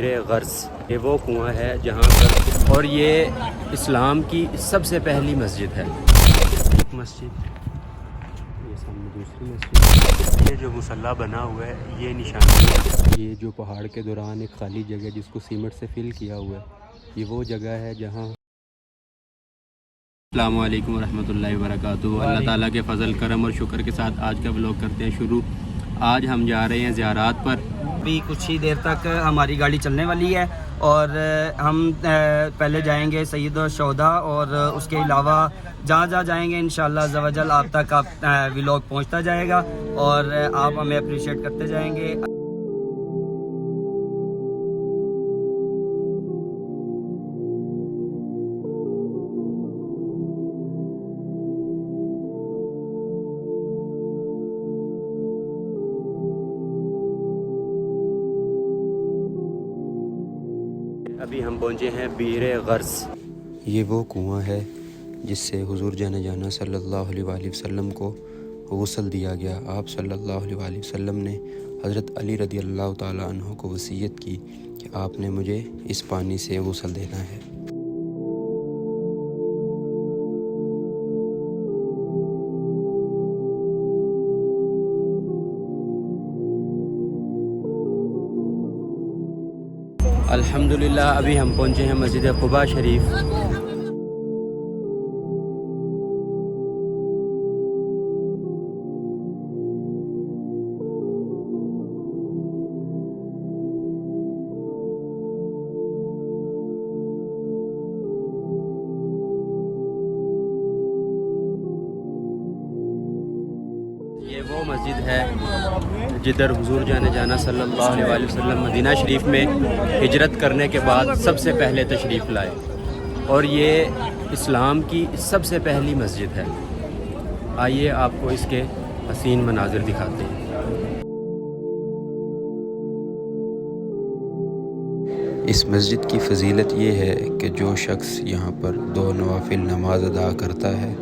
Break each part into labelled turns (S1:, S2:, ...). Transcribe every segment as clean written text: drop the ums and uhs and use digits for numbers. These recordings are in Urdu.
S1: بیر غرض، یہ وہ کنواں ہے جہاں پر، اور یہ اسلام کی سب سے پہلی مسجد ہے۔ ایک مسجد، یہ سامنے دوسری مسجد، یہ جو مصلی بنا ہوا ہے یہ نشانی ہے۔ یہ جو پہاڑ کے دوران ایک خالی جگہ جس کو سیمنٹ سے فل کیا ہوا ہے، یہ وہ جگہ ہے جہاں۔ السلام علیکم ورحمۃ اللہ وبرکاتہ۔ اللہ تعالیٰ کے فضل کرم اور شکر کے ساتھ آج کا ولاگ کرتے ہیں شروع۔ آج ہم جا رہے ہیں زیارات پر۔
S2: ابھی کچھ ہی دیر تک ہماری گاڑی چلنے والی ہے اور ہم پہلے جائیں گے سید الشہداء، اور اس کے علاوہ جہاں جہاں جائیں گے انشاءاللہ عز و جل آپ تک ولاگ پہنچتا جائے گا اور آپ ہمیں اپریشیٹ کرتے جائیں گے۔
S1: ابھی ہم پہنچے ہیں بیر غرض۔ یہ وہ کنواں ہے جس سے حضور جانے جانا صلی اللہ علیہ وآلہ وسلم کو غسل دیا گیا۔ آپ صلی اللہ علیہ وآلہ وسلم نے حضرت علی رضی اللہ تعالیٰ عنہ کو وصیت کی کہ آپ نے مجھے اس پانی سے غسل دینا ہے۔ الحمدللہ ابھی ہم پہنچے ہیں مسجد قباء شریف۔ یہ وہ مسجد ہے جدھر حضور جانے جانا صلی اللہ علیہ وآلہ وسلم مدینہ شریف میں ہجرت کرنے کے بعد سب سے پہلے تشریف لائے، اور یہ اسلام کی سب سے پہلی مسجد ہے۔ آئیے آپ کو اس کے حسین مناظر دکھاتے ہیں۔ اس مسجد کی فضیلت یہ ہے کہ جو شخص یہاں پر 2 نوافل نماز ادا کرتا ہے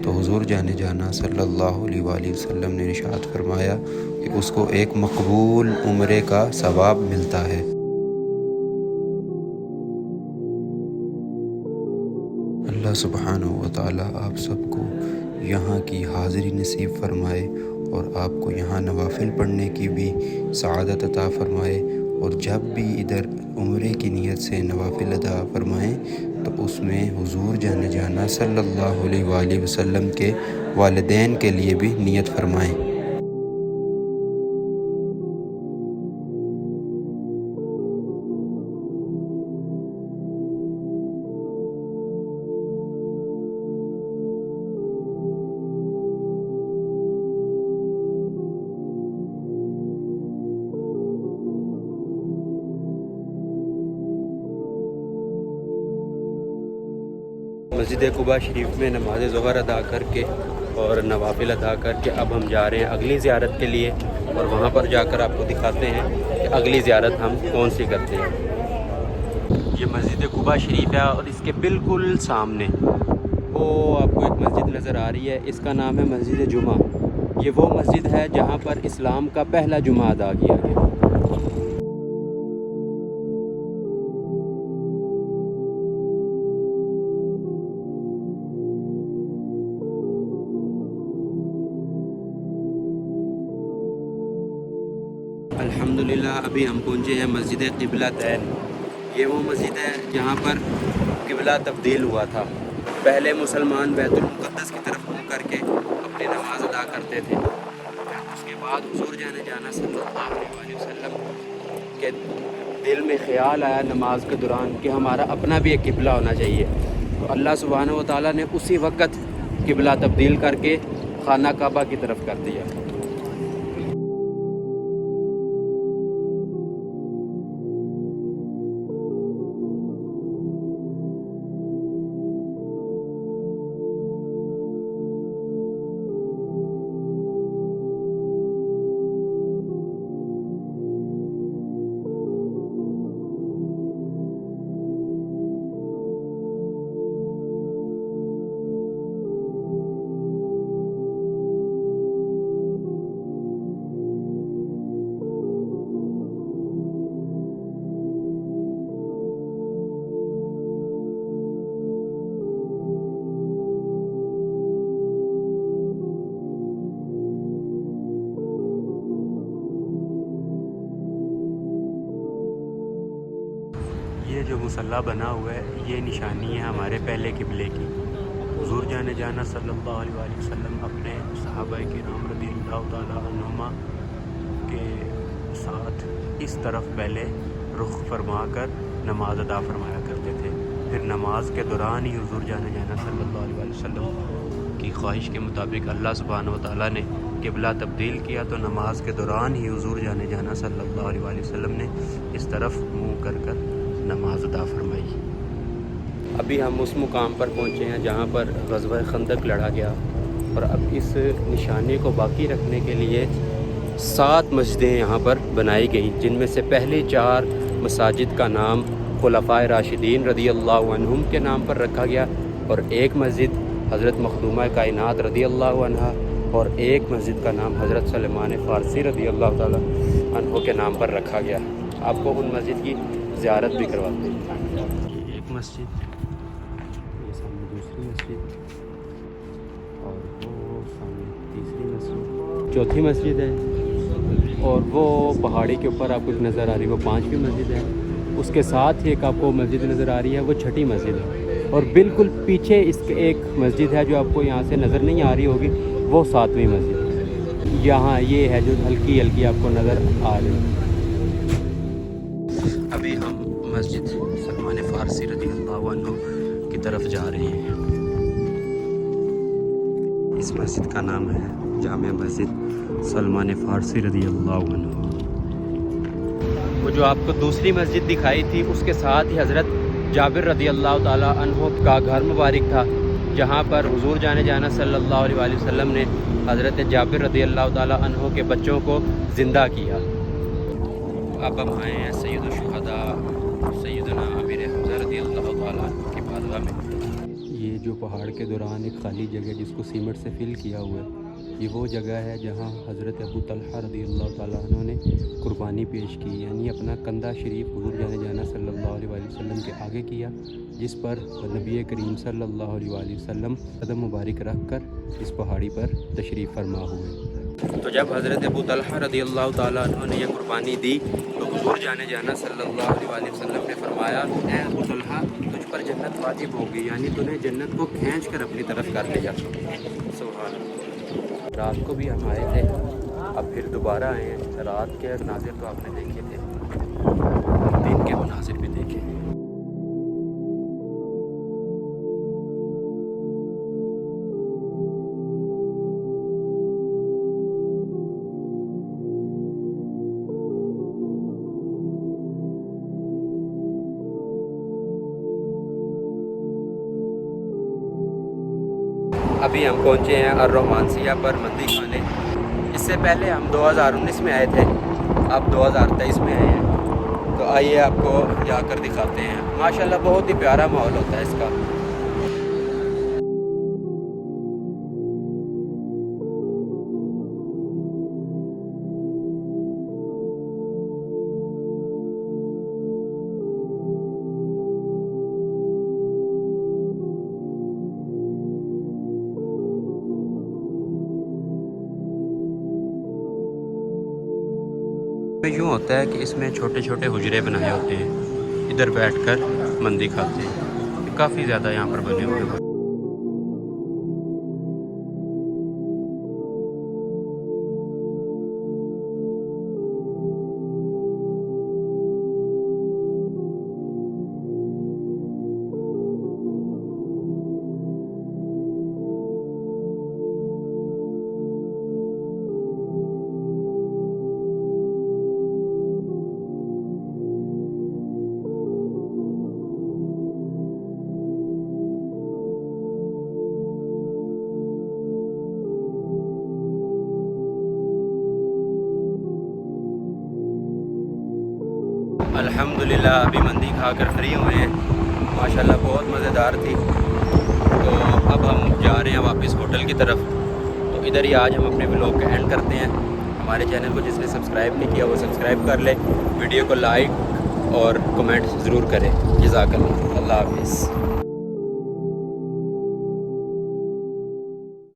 S1: تو حضور جانے جانا صلی اللہ علیہ وآلہ وسلم نے ارشاد فرمایا کہ اس کو ایک مقبول عمرے کا ثواب ملتا ہے۔ اللہ سبحانہ و تعالیٰ آپ سب کو یہاں کی حاضری نصیب فرمائے اور آپ کو یہاں نوافل پڑھنے کی بھی سعادت عطا فرمائے، اور جب بھی ادھر عمرے کی نیت سے نوافل ادا فرمائیں تو اس میں حضور جانے جانا صلی اللہ علیہ وآلہ وسلم کے والدین کے لیے بھی نیت فرمائیں۔ مسجد قباء شریف میں نماز ظہر ادا کر کے اور نوافل ادا کر کے اب ہم جا رہے ہیں اگلی زیارت کے لیے، اور وہاں پر جا کر آپ کو دکھاتے ہیں کہ اگلی زیارت ہم کون سی کرتے ہیں۔ یہ مسجد قباء شریف ہے اور اس کے بالکل سامنے وہ آپ کو ایک مسجد نظر آ رہی ہے، اس کا نام ہے مسجد جمعہ۔ یہ وہ مسجد ہے جہاں پر اسلام کا پہلا جمعہ ادا کیا گیا۔ الحمدللہ ابھی ہم پہنچے ہیں مسجد قبلہ تین۔ یہ وہ مسجد ہے جہاں پر قبلہ تبدیل ہوا تھا۔ پہلے مسلمان بیت المقدس کی طرف منہ کر کے اپنی نماز ادا کرتے تھے، اس کے بعد حضور جانے جانا صلی اللہ علیہ وآلہ وسلم کے دل میں خیال آیا نماز کے دوران کہ ہمارا اپنا بھی ایک قبلہ ہونا چاہیے، تو اللہ سبحانہ و تعالیٰ نے اسی وقت قبلہ تبدیل کر کے خانہ کعبہ کی طرف کر دیا۔ یہ جو مصلی بنا ہوا ہے یہ نشانی ہے ہمارے پہلے قبلے کی. حضور جانے جانا صلی اللہ علیہ وآلہ وسلم اپنے صحابہ کرام رضی اللہ تعالیٰ عنہما کے ساتھ اس طرف پہلے رخ فرما کر نماز ادا فرمایا کرتے تھے. پھر نماز کے دوران ہی حضور جانے جانا صلی اللہ علیہ وآلہ وسلم کی خواہش کے مطابق اللہ سبحانہ و تعالیٰ نے قبلہ تبدیل کیا تو نماز کے دوران ہی حضور جانے جانا صلی اللہ علیہ وآلہ وسلم نے اس طرف منہ کر نماز ادا فرمائی. ابھی ہم اس مقام پر پہنچے ہیں جہاں پر غزوہ خندق لڑا گیا اور اب اس نشانے کو باقی رکھنے کے لیے 7 مسجدیں یہاں پر بنائی گئیں، جن میں سے پہلی 4 مساجد کا نام خلفائے راشدین رضی اللہ عنہم کے نام پر رکھا گیا اور ایک مسجد حضرت مخدومہ کائنات رضی اللہ عنہا اور ایک مسجد کا نام حضرت سلمان فارسی رضی اللہ تعالیٰ عنہ کے نام پر رکھا گیا. آپ کو ان مسجد کی زیارت بھی کرواتے ہیں. ایک مسجد، یہ سامنے دوسری مسجد اور وہ سامنے تیسری مسجد، چوتھی مسجد ہے اور وہ پہاڑی کے اوپر آپ کو نظر آ رہی ہے وہ 5ویں مسجد ہے. اس کے ساتھ ہی ایک آپ کو مسجد نظر آ رہی ہے وہ 6ٹھی مسجد ہے اور بالکل پیچھے اس کے ایک مسجد ہے جو آپ کو یہاں سے نظر نہیں آ رہی ہوگی وہ 7ویں مسجد ہے. یہاں یہ ہے جو ہلکی ہلکی آپ کو نظر آ رہی ہے. ابھی ہم مسجد سلمان فارسی رضی اللہ عنہ کی طرف جا رہے ہیں. اس مسجد کا نام ہے جامع مسجد سلمان فارسی رضی اللہ عنہ. وہ جو آپ کو دوسری مسجد دکھائی تھی اس کے ساتھ ہی حضرت جابر رضی اللہ تعالیٰ عنہ کا گھر مبارک تھا، جہاں پر حضور جانے جانا صلی اللہ علیہ وآلہ وسلم نے حضرت جابر رضی اللہ تعالیٰ عنہ کے بچوں کو زندہ کیا. اب ہم آئے ہیں سید الشہداء سیدنا امیر حمزہ رضی اللہ تعالیٰ عنہ کی بارگاہ میں. یہ جو پہاڑ کے دوران ایک خالی جگہ جس کو سیمنٹ سے فل کیا ہوا ہے یہ وہ جگہ ہے جہاں حضرت ابو طلحہ رضی اللہ تعالیٰ عنہ نے قربانی پیش کی، یعنی اپنا کندھا شریف حضور جانے جانا صلی اللہ علیہ وآلہ وسلم کے آگے کیا، جس پر نبی کریم صلی اللہ علیہ وآلہ وسلم قدم مبارک رکھ کر اس پہاڑی پر تشریف فرما ہوئے. تو جب حضرت ابو طلحہ رضی اللہ تعالیٰ عنہ نے یہ قربانی دی تو حضور جانے جانا صلی اللہ علیہ وآلہ وسلم نے فرمایا اے ابو طلحہ تجھ پر جنت واجب ہوگی، یعنی تنہیں جنت کو کھینچ کر اپنی طرف کر لیا. سبحان اللہ. رات کو بھی ہم آئے تھے، اب پھر دوبارہ آئے ہیں. رات کے مناظر تو آپ نے دیکھے تھے، دن کے مناظر بھی دیکھے. ابھی ہم پہنچے ہیں الرحمانسیہ پر مندی کھانے. اس سے پہلے ہم 2019 میں آئے تھے، اب 2023 میں آئے ہیں. تو آئیے آپ کو جا کر دکھاتے ہیں. ماشاءاللہ بہت ہی پیارا ماحول ہوتا ہے اس کا. یوں ہوتا ہے کہ اس میں چھوٹے چھوٹے حجرے بنائے ہوتے ہیں، ادھر بیٹھ کر مندی کھاتے ہیں. کافی زیادہ یہاں پر بنے ہوئے ہیں. الحمدللہ ابھی مندی کھا کر فری ہوئے ہیں. ماشاءاللہ بہت مزیدار تھی. تو اب ہم جا رہے ہیں واپس ہوٹل کی طرف. تو ادھر ہی آج ہم اپنے ولاگ کا اینڈ کرتے ہیں. ہمارے چینل کو جس نے سبسکرائب نہیں کیا وہ سبسکرائب کر لے، ویڈیو کو لائک اور کمنٹ ضرور کریں. جزاک اللہ. اللہ حافظ.